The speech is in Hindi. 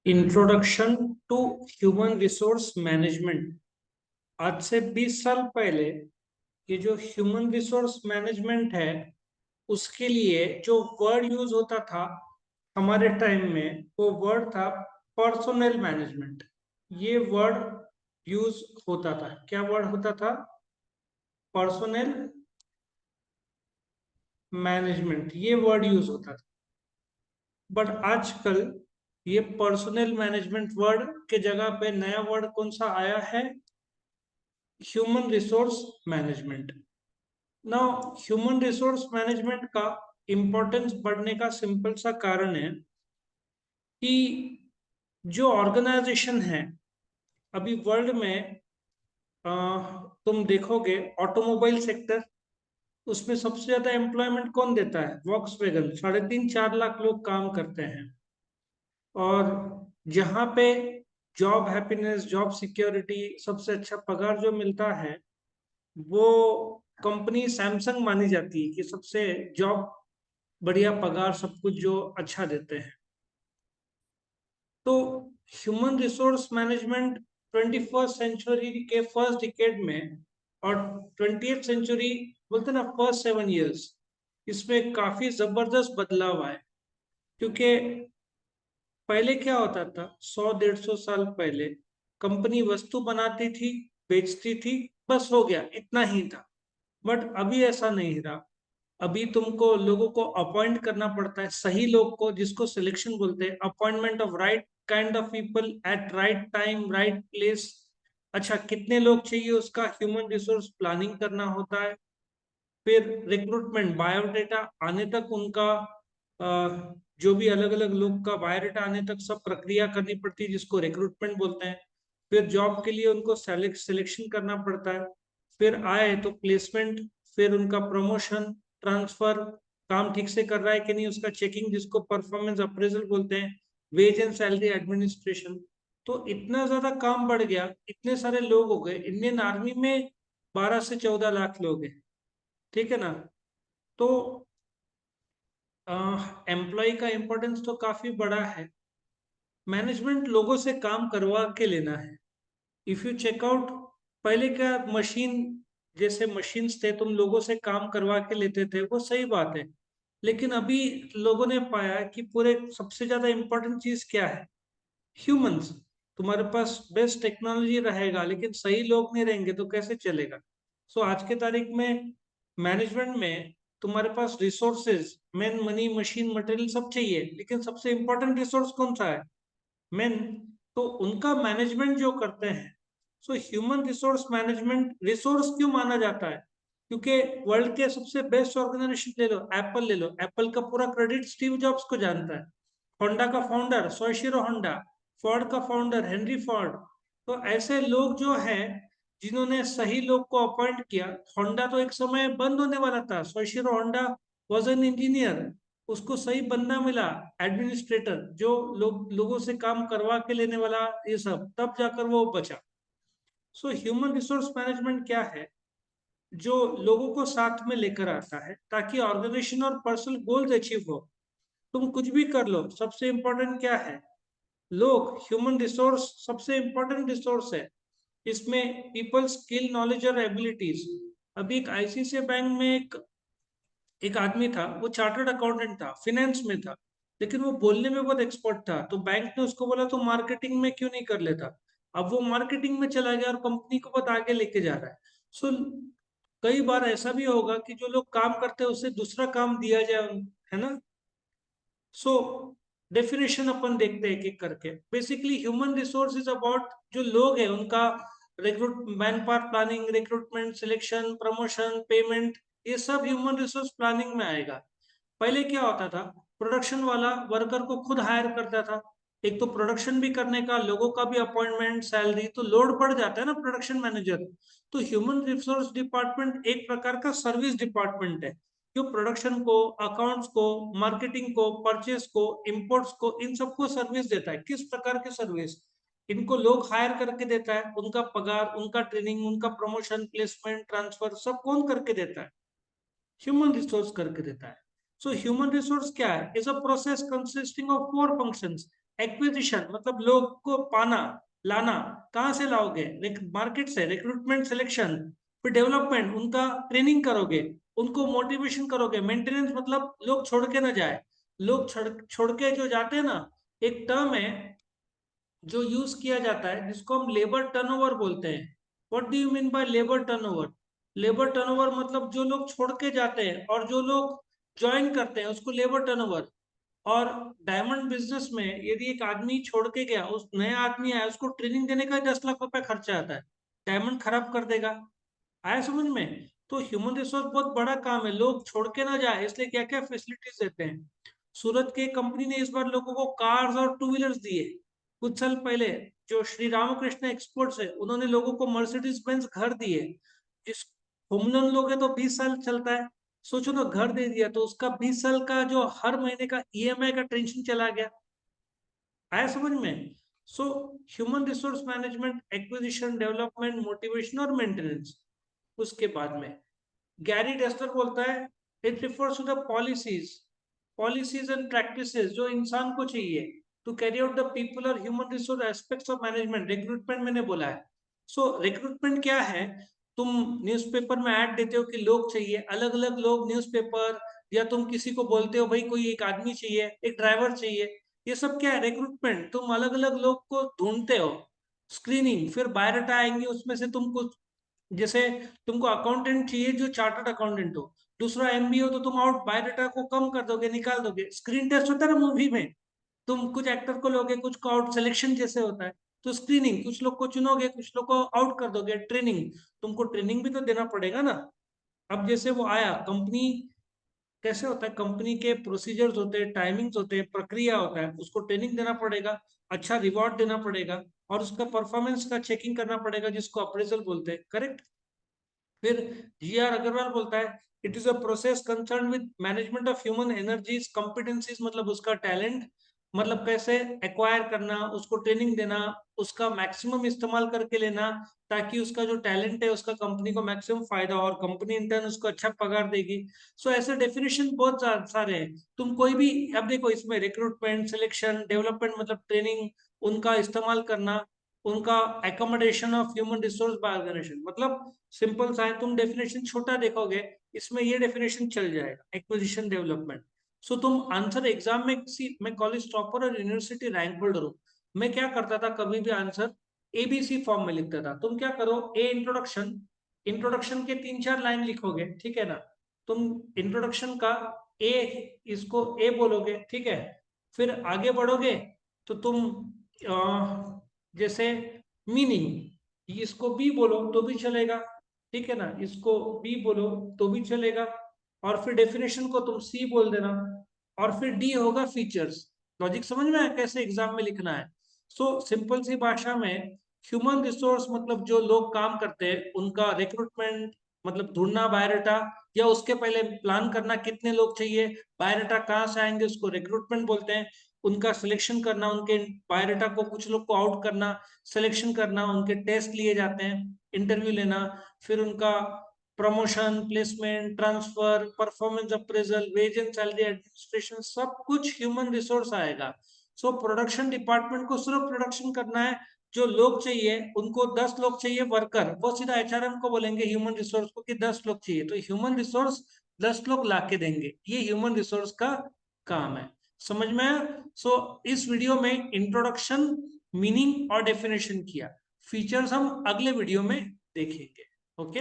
Introduction to human resource management. आज से 20 साल पहले ये जो ह्यूमन रिसोर्स मैनेजमेंट है उसके लिए जो वर्ड यूज होता था हमारे टाइम में वो वर्ड था पर्सोनल मैनेजमेंट। ये वर्ड यूज होता था। क्या वर्ड होता था? पर्सोनल मैनेजमेंट, ये वर्ड यूज होता था। बट आजकल ये पर्सोनल मैनेजमेंट वर्ड के जगह पे नया वर्ड कौन सा आया है? Human resource management. Now human resource management का इम्पोर्टेंस बढ़ने का सिंपल सा कारण है कि जो ऑर्गेनाइजेशन है अभी वर्ल्ड में, अ, तुम देखोगे ऑटोमोबाइल सेक्टर, उसमें सबसे ज्यादा एम्प्लॉयमेंट कौन देता है? वॉक्सवैगन। 3.5 4 लाख लोग काम करते हैं। और जहाँ पे जॉब हैप्पीनेस, जॉब सिक्योरिटी, सबसे अच्छा पगार जो मिलता है वो कंपनी सैमसंग मानी जाती है कि सबसे जॉब बढ़िया पगार सब कुछ जो अच्छा देते हैं। तो human resource management 21st century के फर्स्ट डिकेड में और 20th सेंचुरी, बोलते ना फर्स्ट 7 इयर्स, इसमें काफी जबरदस्त बदलाव आए। क्योंकि पहले क्या होता था, 100 150 साल पहले कंपनी वस्तु बनाती थी, बेचती थी, बस हो गया, इतना ही था। बट अभी ऐसा नहीं रहा। अभी तुमको लोगों को अपॉइंट करना पड़ता है, सही लोग को, जिसको सिलेक्शन बोलते हैं, appointment of right kind of people at right time right place. अच्छा, कितने लोग चाहिए उसका ह्यूमन रिसोर्स प्लानिंग करना होता है। फिर रिक्रूटमेंट, बायोडेटा आने तक उनका, जो भी अलग अलग लोग का बायोडेटा आने तक सब प्रक्रिया करनी पड़ती है जिसको रिक्रूटमेंट बोलते हैं। फिर जॉब के लिए उनको सिलेक्शन करना पड़ता है। फिर आए तो प्लेसमेंट, फिर उनका प्रमोशन, ट्रांसफर, काम ठीक से कर रहा है कि नहीं उसका चेकिंग जिसको परफॉर्मेंस अप्रेजल बोलते हैं, वेज एंड सैलरी एडमिनिस्ट्रेशन। तो इतना ज्यादा काम बढ़ गया, इतने सारे लोग हो गए। इंडियन आर्मी में 12 से 14 लाख लोग हैं, ठीक है ना? तो एम्प्लॉय का इम्पोर्टेंस तो काफी बड़ा है। मैनेजमेंट लोगों से काम करवा के लेना है। इफ यू चेकआउट, पहले क्या मशीन, जैसे मशीन्स थे, तुम लोगों से काम करवा के लेते थे, वो सही बात है। लेकिन अभी लोगों ने पाया कि पूरे सबसे ज्यादा इम्पोर्टेंट चीज क्या है? ह्यूमंस। तुम्हारे पास बेस्ट टेक्नोलॉजी रहेगा लेकिन सही लोग नहीं रहेंगे तो कैसे चलेगा? सो आज के तारीख में मैनेजमेंट में तुम्हारे पास resources, man, money, machine, material सब चाहिए, लेकिन सबसे इंपॉर्टेंट रिसोर्स कौन सा है? मैन। तो उनका मैनेजमेंट जो करते हैं, सो ह्यूमन रिसोर्स मैनेजमेंट रिसोर्स क्यों माना जाता है? क्योंकि वर्ल्ड के सबसे बेस्ट ऑर्गेनाइजेशन ले लो, एप्पल ले लो, एप्पल का पूरा क्रेडिट स्टीव जॉब्स को जानता है। होंडा का फाउंडर सोइशिरो होंडा, फोर्ड का फाउंडर हेनरी फोर्ड। तो ऐसे लोग जो हैं जिन्होंने सही लोग को अपॉइंट किया। होंडा तो एक समय बंद होने वाला था, सोइशिरो होंडा वॉज एन इंजीनियर, उसको सही बंदा मिला, एडमिनिस्ट्रेटर, जो लोगों से काम करवा के लेने वाला, ये सब, तब जाकर वो बचा। सो ह्यूमन रिसोर्स मैनेजमेंट क्या है? जो लोगों को साथ में लेकर आता है ताकि ऑर्गेनाइजेशन और पर्सनल गोल्स अचीव हो। तुम कुछ भी कर लो, सबसे इंपॉर्टेंट क्या है? लोग। ह्यूमन रिसोर्स सबसे इंपॉर्टेंट रिसोर्स है। इसमें पीपल स्किल, नॉलेज और एबिलिटीज। अभी एक आईसीआईसीआई बैंक में एक आदमी था, वो चार्टर्ड अकाउंटेंट था, फिनेंस में था, लेकिन वो बोलने में बहुत एक्सपर्ट था। तो बैंक ने उसको बोला तो मार्केटिंग में क्यों नहीं कर लेता? अब वो मार्केटिंग में चला गया और कंपनी को बहुत आगे लेके जा रहा है। सो कई बार ऐसा भी होगा कि जो लोग काम करते हैं उससे दूसरा काम दिया जाए है ना? सो डेफिनेशन अपन देखते हैं एक एक करके। Basically human resource is about जो लोग हैं उनका recruit, man power planning, recruitment, selection, promotion, payment, ये सब ह्यूमन रिसोर्स प्लानिंग में आएगा। पहले क्या होता था, प्रोडक्शन वाला वर्कर को खुद हायर करता था। एक तो प्रोडक्शन भी करने का, लोगों का भी अपॉइंटमेंट, सैलरी, तो लोड पड़ जाता है ना प्रोडक्शन मैनेजर। तो ह्यूमन रिसोर्स डिपार्टमेंट एक प्रकार का सर्विस डिपार्टमेंट है, जो प्रोडक्शन को, अकाउंट्स को, मार्केटिंग को, परचेस को, इंपोर्ट्स को, इन सबको सर्विस देता है। किस प्रकार की सर्विस? इनको लोग हायर करके देता है, उनका पगार, उनका ट्रेनिंग, उनका प्रमोशन, प्लेसमेंट, ट्रांसफर, सब कौन करके देता है? ह्यूमन रिसोर्स करके देता है। सो ह्यूमन रिसोर्स क्या है? Is a process consisting of 4 functions: acquisition मतलब लोग को पाना, लाना, कहाँ से लाओगे? मार्केट से। रिक्रूटमेंट सिलेक्शन, फिर डेवलपमेंट, उनका ट्रेनिंग करोगे, उनको मोटिवेशन करोगे। मेंटेनेंस मतलब लोग छोड़ के ना जाए, लोग छोड़ के जो जाते हैं ना, एक टर्म है जो यूज किया जाता है जिसको हम लेबर टर्नओवर बोलते हैं। What do you mean by labour turnover? Labour turnover मतलब जो लोग छोड़ के जाते हैं और जो लोग ज्वाइन करते हैं उसको लेबर टर्नओवर। और डायमंड बिजनेस में यदि एक आदमी छोड़ के गया, उस नया आदमी आया, उसको ट्रेनिंग देने का 10 लाख रुपए खर्चा आता है, डायमंड खराब कर देगा। आया समझ में? तो ह्यूमन रिसोर्स बहुत बड़ा काम है, लोग छोड़ के ना जाए इसलिए क्या क्या फैसिलिटीज देते हैं। सूरत के कंपनी ने इस बार लोगों को कार्स और टू व्हीलर्स दिए। कुछ साल पहले जो श्री रामकृष्ण एक्सपोर्ट्स है, उन्होंने लोगों को मर्सिडीज बेंज घर दिए। जिस होम लोन लोगे तो 20 साल चलता है, सोचो ना, घर दे दिया तो उसका 20 साल का जो हर महीने का ईएमआई का टेंशन चला गया। आया समझ में? So human resource management, acquisition, development, motivation और मेंटेनेंस। उसके बाद में गैरी डेस्टर बोलता है, it refers to the policies and practices जो इंसान को चाहिए to carry out the people और human resource aspects of management. Recruitment मैंने बोला है। सो रिक्रूटमेंट क्या है? तुम न्यूज़पेपर में ऐड देते हो कि लोग चाहिए, अलग अलग लोग न्यूज़पेपर, या तुम किसी को बोलते हो भाई कोई एक आदमी चाहिए, एक ड्राइवर चाहिए, ये सब क्या है? रिक्रूटमेंट। तुम अलग अलग लोग को ढूंढते हो। स्क्रीनिंग, फिर बायोडाटा आएंगे, उसमें से तुमको, जैसे तुमको अकाउंटेंट चाहिए जो चार्टर्ड अकाउंटेंट हो, दूसरा एमबीए हो, तो तुम आउट बायोडाटा को कम कर दोगे, निकाल दोगे। स्क्रीन टेस्ट होता है ना मूवी में, तुम कुछ एक्टर को लोगे, कुछ को आउट सिलेक्शन जैसे होता है। तो स्क्रीनिंग, कुछ लोग को चुनोगे, कुछ लोग को आउट कर दोगे। ट्रेनिंग, तुमको ट्रेनिंग भी तो देना पड़ेगा ना। अब जैसे वो आया कंपनी, कैसे होता है, कंपनी के प्रोसीजर्स होते हैं, टाइमिंग्स होते हैं, प्रक्रिया होता है, उसको ट्रेनिंग देना पड़ेगा, अच्छा रिवॉर्ड देना पड़ेगा, और उसका परफॉर्मेंस का चेकिंग करना पड़ेगा जिसको अप्रेजल बोलते हैं। करेक्ट? फिर जीआर अग्रवाल बोलता है, it is a process concern with management of human energies competencies, मतलब उसका टैलेंट, मतलब कैसे एक्वायर करना, उसको ट्रेनिंग देना, उसका मैक्सिमम इस्तेमाल करके लेना, ताकि उसका जो टैलेंट है उसका कंपनी को मैक्सिमम फायदा हो और कंपनी इंटर्न उसको अच्छा पगार देगी। सो ऐसे डेफिनेशन बहुत सारे हैं। तुम कोई भी, अब देखो इसमें रिक्रूटमेंट, सिलेक्शन, डेवलपमेंट मतलब ट्रेनिंग, उनका इस्तेमाल करना, उनका accommodation of human resource by organisation, मतलब सिंपल सा है। तुम डेफिनेशन छोटा देखोगे, इसमें ये डेफिनेशन चल जाएगा, एक्विजिशन, डेवलपमेंट। सो तुम आंसर एग्जाम में, किसी, मैं कॉलेज टॉपर और यूनिवर्सिटी रैंक होल्डर हूँ, मैं क्या करता था, कभी भी आंसर एबीसी फॉर्म में लिखता था। तुम क्या करो, ए इंट्रोडक्शन, इंट्रोडक्शन के 3-4 लाइन लिखोगे, ठीक है ना? तुम इंट्रोडक्शन का ए, इसको ए बोलोगे, ठीक है? फिर आगे बढ़ोगे तो तुम जैसे मीनिंग, इसको बी बोलो तो भी चलेगा, ठीक है ना? इसको बी बोलो तो भी चलेगा। और फिर डेफिनेशन को तुम सी बोल देना। और फिर डी होगा फीचर्स। लॉजिक समझ में आया कैसे एग्जाम में लिखना है? सो सिंपल सी भाषा में, ह्यूमन रिसोर्स मतलब जो लोग काम करते हैं उनका रिक्रूटमेंट, मतलब ढूंढना बायोडाटा, या उसके पहले प्लान करना कितने लोग चाहिए, बायोडाटा कहाँ से आएंगे, उसको रिक्रूटमेंट बोलते हैं। उनका सिलेक्शन करना, उनके बायोडाटा को, कुछ लोग को आउट करना, सिलेक्शन करना, उनके टेस्ट लिए जाते हैं, इंटरव्यू लेना, फिर उनका promotion, placement, transfer, performance appraisal, wage and salary administration, सब कुछ ह्यूमन रिसोर्स आएगा। सो प्रोडक्शन डिपार्टमेंट को सिर्फ प्रोडक्शन करना है। जो लोग चाहिए उनको, 10 लोग चाहिए वर्कर, वो सीधा एचआरएम को बोलेंगे ह्यूमन रिसोर्स को कि 10 लोग चाहिए, तो ह्यूमन रिसोर्स 10 लोग ला के देंगे। ये ह्यूमन रिसोर्स का काम है। समझ में आया? सो इस वीडियो में इंट्रोडक्शन, मीनिंग और डेफिनेशन किया। फीचर्स हम अगले वीडियो में देखेंगे। ओके।